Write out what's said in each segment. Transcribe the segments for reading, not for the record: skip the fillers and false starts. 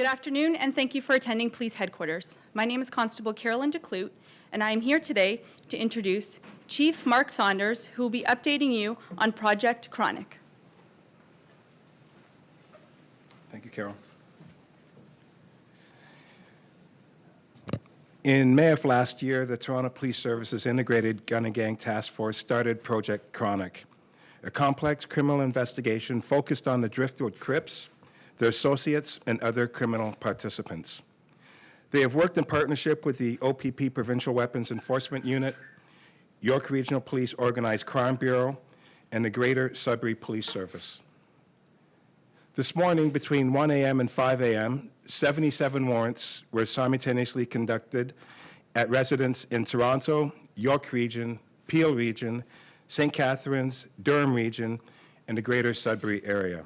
Good afternoon, and thank you for attending Police Headquarters. My name is Constable Carolyn DeClute, and I am here today to introduce Chief Mark Saunders, who will be updating you on Project Kronic. Thank you, Carol. In May of last year, the Toronto Police Service's Integrated Gun and Gang Task Force started Project Kronic, a complex criminal investigation focused on the Driftwood Crips, their associates, and other criminal participants. They have worked in partnership with the OPP Provincial Weapons Enforcement Unit, York Regional Police Organized Crime Bureau, and the Greater Sudbury Police Service. This morning, between 1 a.m. and 5 a.m., 77 warrants were simultaneously conducted at residents in Toronto, York Region, Peel Region, St. Catharines, Durham Region, and the Greater Sudbury area.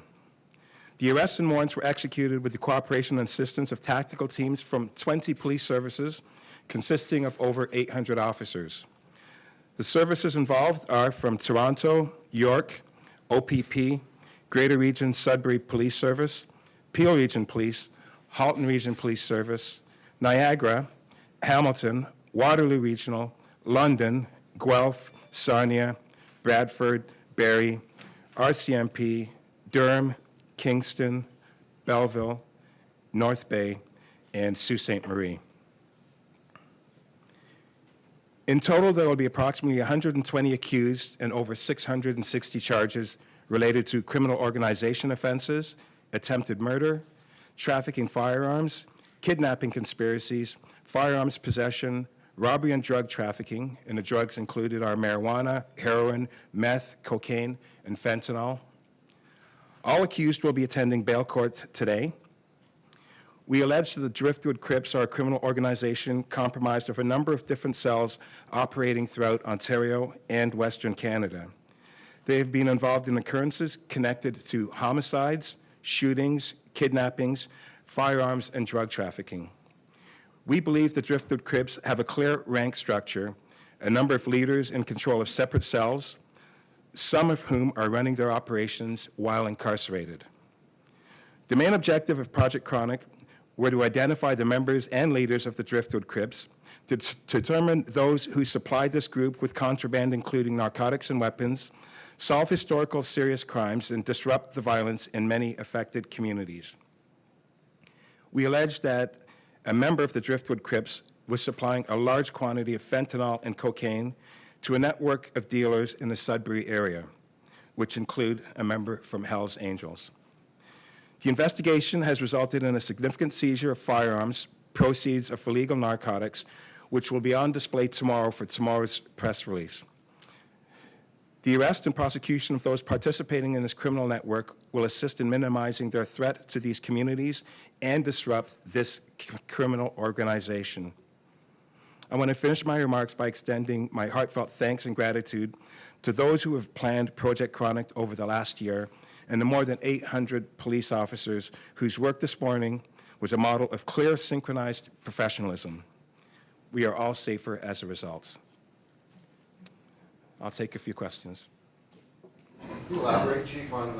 The arrests and warrants were executed with the cooperation and assistance of tactical teams from 20 police services, consisting of over 800 officers. The services involved are from Toronto, York, OPP, Greater Region Sudbury Police Service, Peel Region Police, Halton Region Police Service, Niagara, Hamilton, Waterloo Regional, London, Guelph, Sarnia, Bradford, Barrie, RCMP, Durham, Kingston, Belleville, North Bay, and Sault Ste. Marie. In total, there will be approximately 120 accused and over 660 charges related to criminal organization offenses, attempted murder, trafficking firearms, kidnapping conspiracies, firearms possession, robbery and drug trafficking, and the drugs included are marijuana, heroin, meth, cocaine, and fentanyl. All accused will be attending bail court today. We allege that the Driftwood Crips are a criminal organization comprised of a number of different cells operating throughout Ontario and Western Canada. They have been involved in occurrences connected to homicides, shootings, kidnappings, firearms, and drug trafficking. We believe the Driftwood Crips have a clear rank structure, a number of leaders in control of separate cells, some of whom are running their operations while incarcerated. The main objective of Project Kronic were to identify the members and leaders of the Driftwood Crips, to determine those who supply this group with contraband including narcotics and weapons, solve historical serious crimes, and disrupt the violence in many affected communities. We allege that a member of the Driftwood Crips was supplying a large quantity of fentanyl and cocaine to a network of dealers in the Sudbury area, which include a member from Hell's Angels. The investigation has resulted in a significant seizure of firearms, proceeds of illegal narcotics, which will be on display tomorrow for tomorrow's press release. The arrest and prosecution of those participating in this criminal network will assist in minimizing their threat to these communities and disrupt this criminal organization. I want to finish my remarks by extending my heartfelt thanks and gratitude to those who have planned Project Kronic over the last year and the more than 800 police officers whose work this morning was a model of clear, synchronized professionalism. We are all safer as a result. I'll take a few questions. Can you elaborate, Chief, on you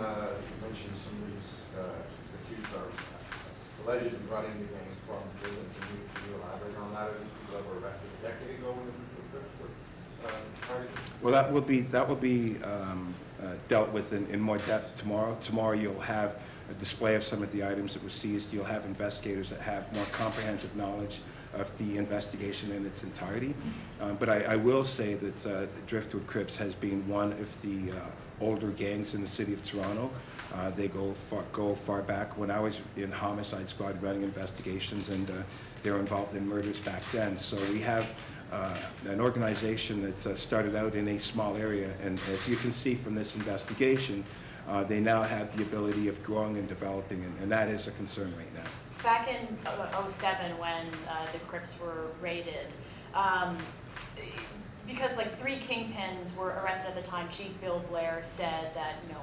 mentioned some of these accused are allegedly running the gang from prison. Can you elaborate on that? People that were arrested a decade ago when Well, that will be dealt with in more depth tomorrow. Tomorrow you'll have a display of some of the items that were seized. You'll have investigators that have more comprehensive knowledge of the investigation in its entirety. But I will say that the Driftwood Crips has been one of the older gangs in the city of Toronto. They go far back. When I was in homicide squad running investigations, and they were involved in murders back then. So we have an organization that started out in a small area, and as you can see from this investigation, they now have the ability of growing and developing, and that is a concern right now. Back in 2007, when the Crips were raided, because like 3 kingpins were arrested at the time, Chief Bill Blair said that, you know,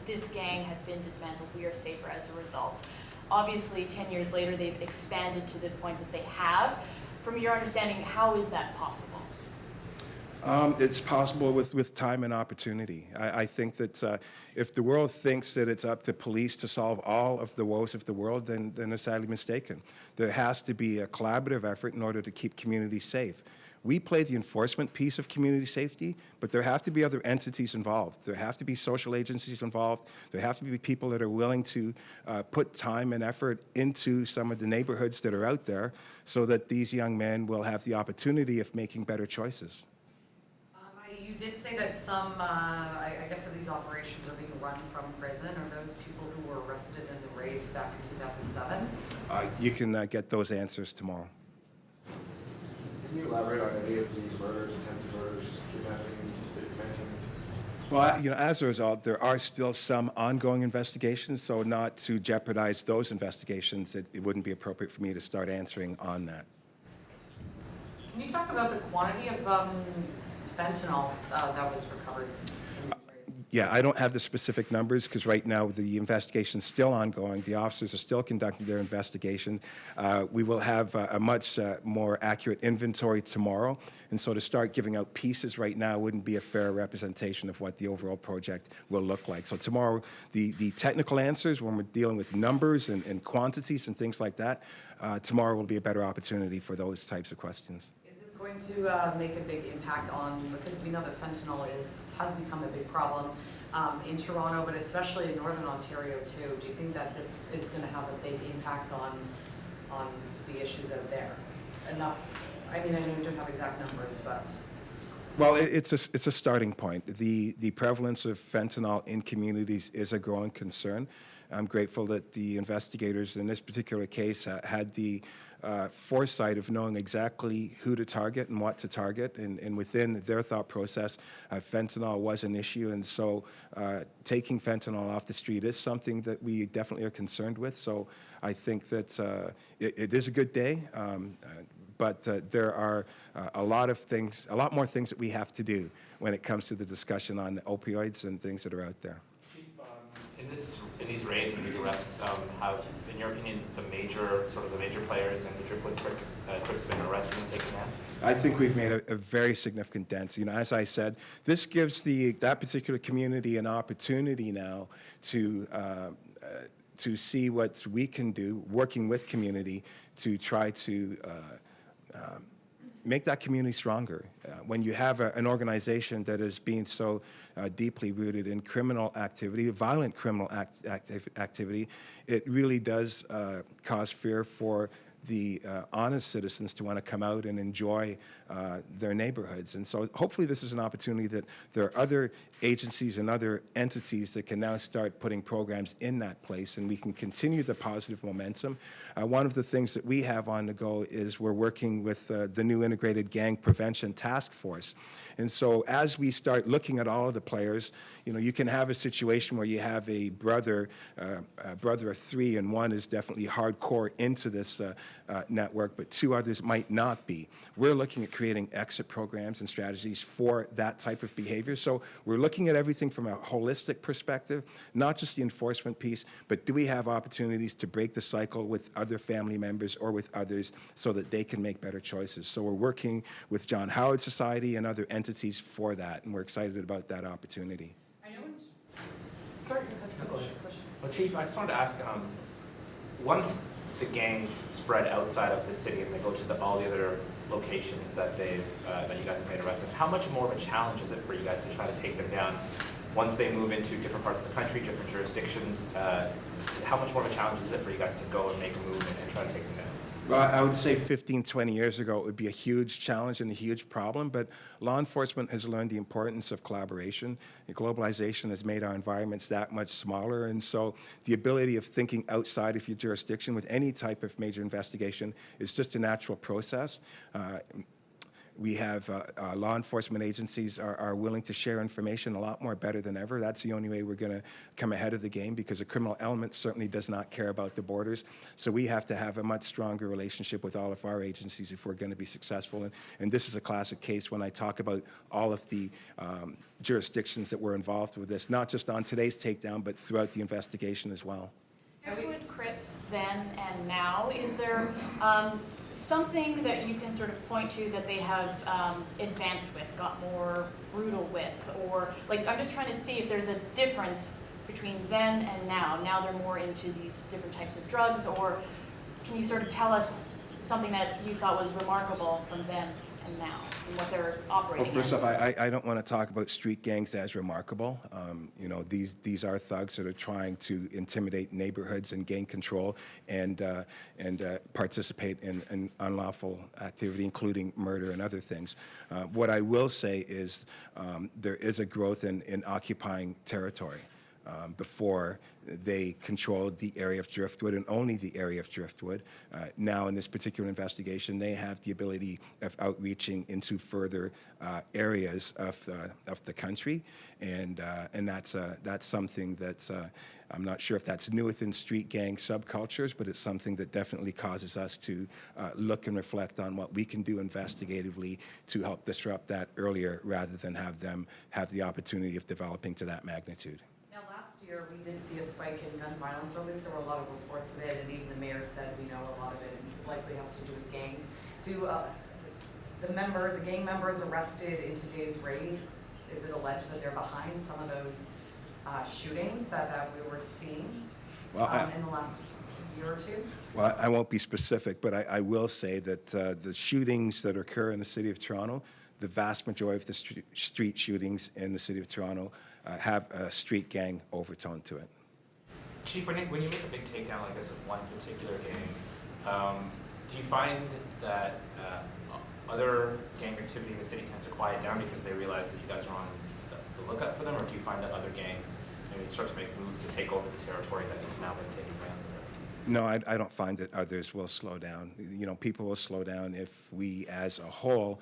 this gang has been dismantled, we are safer as a result. Obviously, 10 years later, they've expanded to the point that they have. From your understanding, how is that possible? It's possible with time and opportunity. I think that if the world thinks that it's up to police to solve all of the woes of the world, then they're sadly mistaken. There has to be a collaborative effort in order to keep communities safe. We play the enforcement piece of community safety, but there have to be other entities involved. There have to be social agencies involved. There have to be people that are willing to put time and effort into some of the neighborhoods that are out there so that these young men will have the opportunity of making better choices. You did say that some, I guess, of these operations are being run from prison. Are those people who were arrested in the raids back in 2007? You can get those answers tomorrow. Can you elaborate on any of these murders, attempted murders, kidnappings that you mentioned? Well, as a result, there are still some ongoing investigations, so not to jeopardize those investigations, it wouldn't be appropriate for me to start answering on that. Can you talk about the quantity of fentanyl that was recovered in these raids? Yeah, I don't have the specific numbers because right now the investigation's still ongoing. The officers are still conducting their investigation. We will have a much more accurate inventory tomorrow. And so to start giving out pieces right now wouldn't be a fair representation of what the overall project will look like. So tomorrow, the technical answers, when we're dealing with numbers and quantities and things like that, tomorrow will be a better opportunity for those types of questions. Is this going to make a big impact on, because we know that fentanyl has become a big problem in Toronto, but especially in Northern Ontario too. Do you think that this is going to have a big impact on the issues out there? Enough, I mean, I know you don't have exact numbers, but... Well, it's a starting point. The prevalence of fentanyl in communities is a growing concern. I'm grateful that the investigators in this particular case had the foresight of knowing exactly who to target and what to target, and within their thought process, fentanyl was an issue, and so taking fentanyl off the street is something that we definitely are concerned with. So I think that it is a good day. But there are a lot more things that we have to do when it comes to the discussion on opioids and things that are out there. Chief, in these raids and these arrests, have, in your opinion, the major players in the Driftwood Crips been arrested and taken down? I think we've made a very significant dent. As I said, this gives that particular community an opportunity now to see what we can do, working with community, to try to make that community stronger. When you have an organization that is being so deeply rooted in criminal activity, violent criminal activity, it really does cause fear for the honest citizens to want to come out and enjoy their neighborhoods. And so hopefully this is an opportunity that there are other agencies and other entities that can now start putting programs in that place, and we can continue the positive momentum. One of the things that we have on the go is we're working with the new Integrated Gang Prevention Task Force. And so as we start looking at all of the players, you can have a situation where you have a brother of three, and one is definitely hardcore into this network, but two others might not be. We're looking at creating exit programs and strategies for that type of behavior. So we're looking at everything from a holistic perspective, not just the enforcement piece, but do we have opportunities to break the cycle with other family members or with others so that they can make better choices. So we're working with John Howard Society and other entities for that, and we're excited about that opportunity. I know sorry, question. Well, Chief, I just wanted to ask, once the gangs spread outside of the city and they go to all the other locations that you guys have made arrests in, how much more of a challenge is it for you guys to try to take them down once they move into different parts of the country, different jurisdictions? How much more of a challenge is it for you guys to go and make a move and try to take them down? Well, I would say 15, 20 years ago, it would be a huge challenge and a huge problem, but law enforcement has learned the importance of collaboration. Globalization has made our environments that much smaller, and so the ability of thinking outside of your jurisdiction with any type of major investigation is just a natural process. We have law enforcement agencies are willing to share information a lot more better than ever. That's the only way we're going to come ahead of the game, because a criminal element certainly does not care about the borders. So we have to have a much stronger relationship with all of our agencies if we're going to be successful. And this is a classic case when I talk about all of the jurisdictions that were involved with this, not just on today's takedown, but throughout the investigation as well. Driftwood Crips Crips then and now? Is there something that you can sort of point to that they have advanced with, got more brutal with? Or, like, I'm just trying to see if there's a difference between then and now. Now they're more into these different types of drugs, or can you sort of tell us something that you thought was remarkable from then and now, and what they're operating Well, first in? off, I don't want to talk about street gangs as remarkable. You know, these are thugs that are trying to intimidate neighborhoods and gain control and participate in unlawful activity, including murder and other things. What I will say is there is a growth in occupying territory. Before they controlled the area of Driftwood and only the area of Driftwood. Now, in this particular investigation, they have the ability of outreaching into further areas of the country, and that's something that's I'm not sure if that's new within street gang subcultures, but it's something that definitely causes us to look and reflect on what we can do investigatively to help disrupt that earlier, rather than have them have the opportunity of developing to that magnitude. Now, last year, we did see a spike in gun violence, or at least there were a lot of reports of it, and even the mayor said, we know a lot of it likely has to do with gangs. Do the gang members arrested in today's raid, is it alleged that they're behind some of those shootings that we were seeing in the last year or two? Well, I won't be specific, but I will say that the shootings that occur in the City of Toronto, the vast majority of the street shootings in the City of Toronto have a street gang overtone to it. Chief, when you make a big takedown like this of one particular gang, do you find that other gang activity in the city tends to quiet down because they realize that you guys are on the lookout for them, or do you find that other gangs maybe start to make moves to take over the territory that has now been taken down? No, I don't find that others will slow down. You know, people will slow down if we as a whole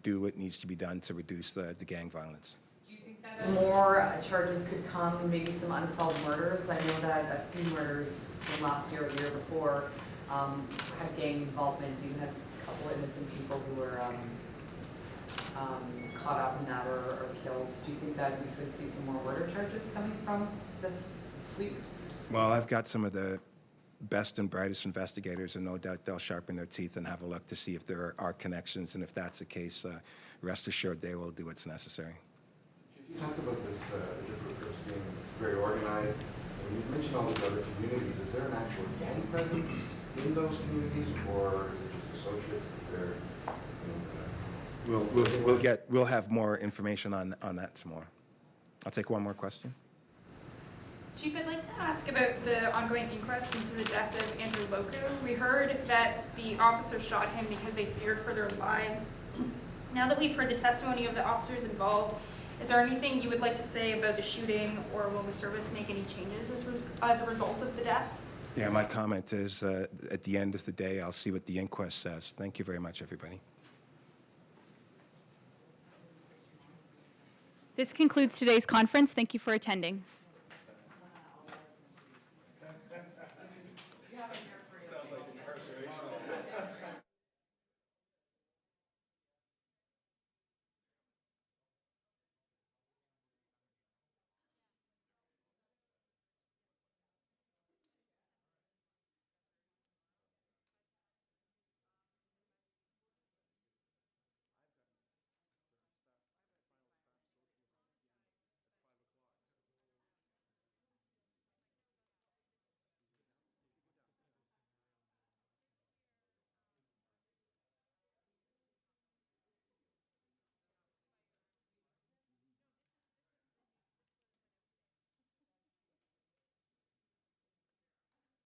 do what needs to be done to reduce the gang violence. Do you think that more charges could come, maybe some unsolved murders? I know that a few murders from last year or the year before had gang involvement, even had a couple innocent people who were caught up in that or killed. Do you think that we could see some more murder charges coming from this sweep? Well, I've got some of the best and brightest investigators, and no doubt they'll sharpen their teeth and have a look to see if there are connections, and if that's the case, rest assured they will do what's necessary. If you talk about this, the Driftwood Crips being very organized, when you mentioned all these other communities, is there an actual gang presence in those communities, or is it just associates that they're, We'll have more information on that tomorrow. I'll take one more question. Chief, I'd like to ask about the ongoing inquest into the death of Andrew Loku. We heard that the officers shot him because they feared for their lives. Now that we've heard the testimony of the officers involved, is there anything you would like to say about the shooting, or will the service make any changes as a result of the death? Yeah, my comment is at the end of the day, I'll see what the inquest says. Thank you very much, everybody. This concludes today's conference. Thank you for attending.